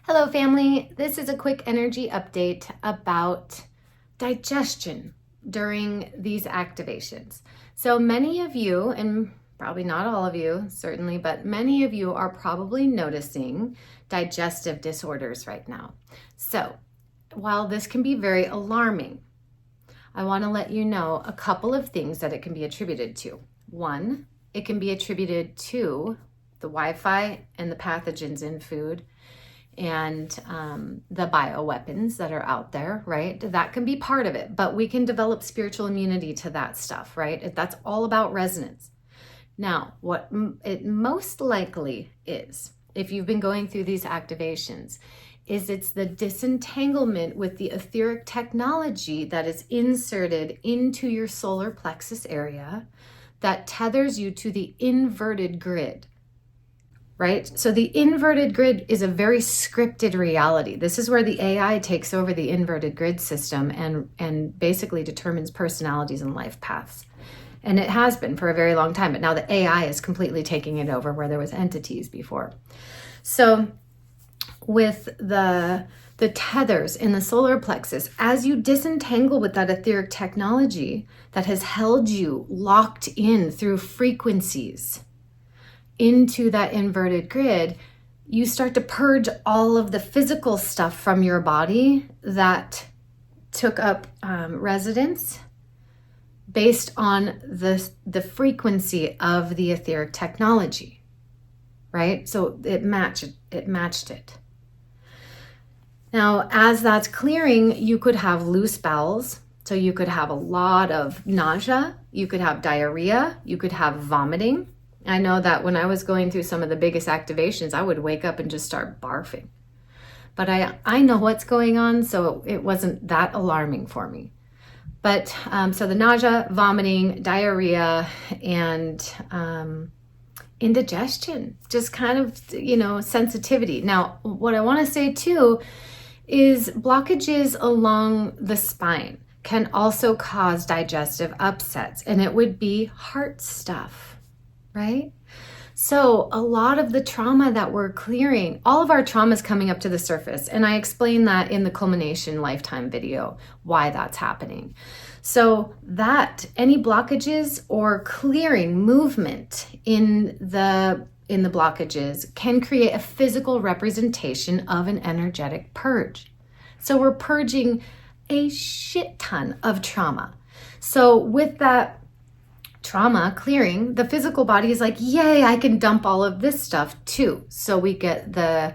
Hello family, this is a quick energy update about digestion during these activations. So many of you, and probably not all of you certainly, but many of you are probably noticing digestive disorders right now. So while this can be very alarming, I want to let you know a couple of things that it can be attributed to. One, it can be attributed to the Wi-Fi and the pathogens in food and the bioweapons that are out there, right? That can be part of it, but we can develop spiritual immunity to that stuff, right? That's all about resonance. Now, what it most likely is, if you've been going through these activations, is it's the disentanglement with the etheric technology that is inserted into your solar plexus area that tethers you to the inverted grid. Right? So the inverted grid is a very scripted reality. This is where the AI takes over the inverted grid system and basically determines personalities and life paths. And it has been for a very long time, but now the AI is completely taking it over where there was entities before. So with the tethers in the solar plexus, as you disentangle with that etheric technology that has held you locked in through frequencies into that inverted grid, you start to purge all of the physical stuff from your body that took up residence based on the frequency of the etheric technology, right? So it matched it. Now, as that's clearing, you could have loose bowels. So you could have a lot of nausea, you could have diarrhea, you could have vomiting. I know that when I was going through some of the biggest activations, I would wake up and just start barfing. But I know what's going on, so it wasn't that alarming for me. But so the nausea, vomiting, diarrhea, and indigestion, just kind of, sensitivity. Now, what I want to say too is blockages along the spine can also cause digestive upsets, and it would be heart stuff. Right? So a lot of the trauma that we're clearing, all of our trauma is coming up to the surface. And I explained that in the culmination lifetime video, why that's happening. So that any blockages or clearing movement in the blockages can create a physical representation of an energetic purge. So we're purging a shit ton of trauma. So with that trauma clearing, the physical body is like, yay, I can dump all of this stuff too. So we get the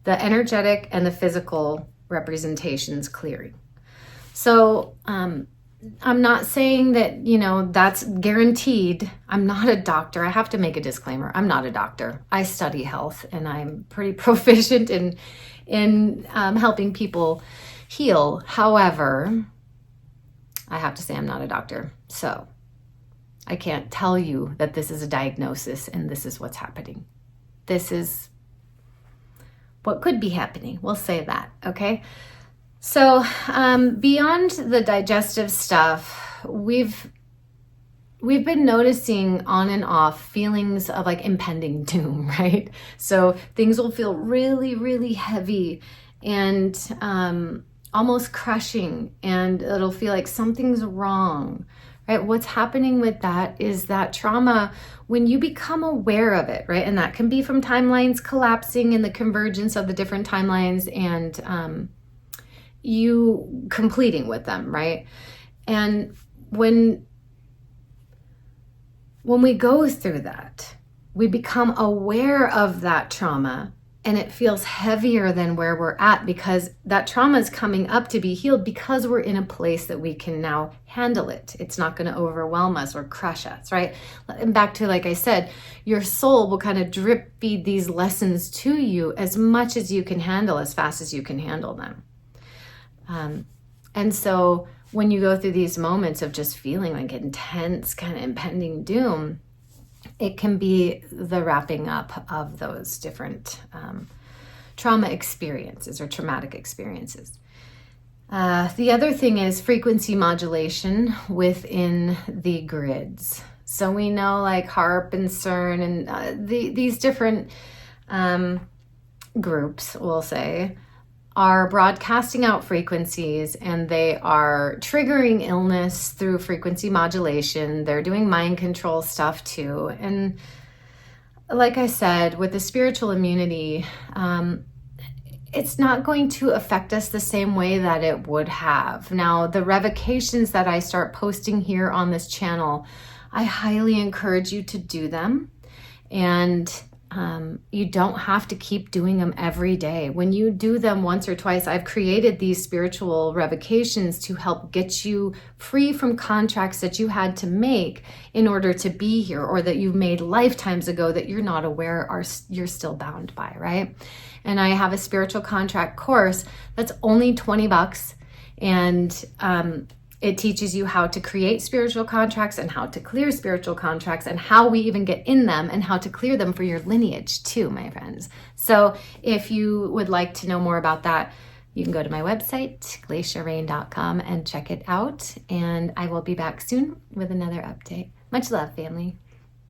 energetic and the physical representations clearing. So I'm not saying that, that's guaranteed. I'm not a doctor. I have to make a disclaimer. I'm not a doctor. I study health and I'm pretty proficient in helping people heal. However, I have to say I'm not a doctor. So I can't tell you that this is a diagnosis and this is what's happening. This is what could be happening. We'll say that, okay? So beyond the digestive stuff, we've been noticing on and off feelings of like impending doom, right? So things will feel really, really heavy and almost crushing, and it'll feel like something's wrong. Right? What's happening with that is that trauma, when you become aware of it, right? And that can be from timelines collapsing and the convergence of the different timelines and you completing with them, right? And when we go through that, we become aware of that trauma and it feels heavier than where we're at because that trauma is coming up to be healed because we're in a place that we can now handle it. It's not going to overwhelm us or crush us, right? And back to, like I said, your soul will kind of drip feed these lessons to you as much as you can handle, as fast as you can handle them. And so when you go through these moments of just feeling like intense kind of impending doom, it can be the wrapping up of those different trauma experiences or traumatic experiences. The other thing is frequency modulation within the grids. So we know like HARP and CERN and these different groups, we'll say, are broadcasting out frequencies, and they are triggering illness through frequency modulation. They're doing mind control stuff too. And like I said, with the spiritual immunity, it's not going to affect us the same way that it would have. Now, the revocations that I start posting here on this channel, I highly encourage you to do them. And you don't have to keep doing them every day. When you do them once or twice, I've created these spiritual revocations to help get you free from contracts that you had to make in order to be here, or that you made lifetimes ago that you're not aware you're still bound by, right? And I have a spiritual contract course that's only $20, and it teaches you how to create spiritual contracts and how to clear spiritual contracts and how we even get in them and how to clear them for your lineage too, my friends. So if you would like to know more about that, you can go to my website, glaciarain.com, and check it out. And I will be back soon with another update. Much love, family.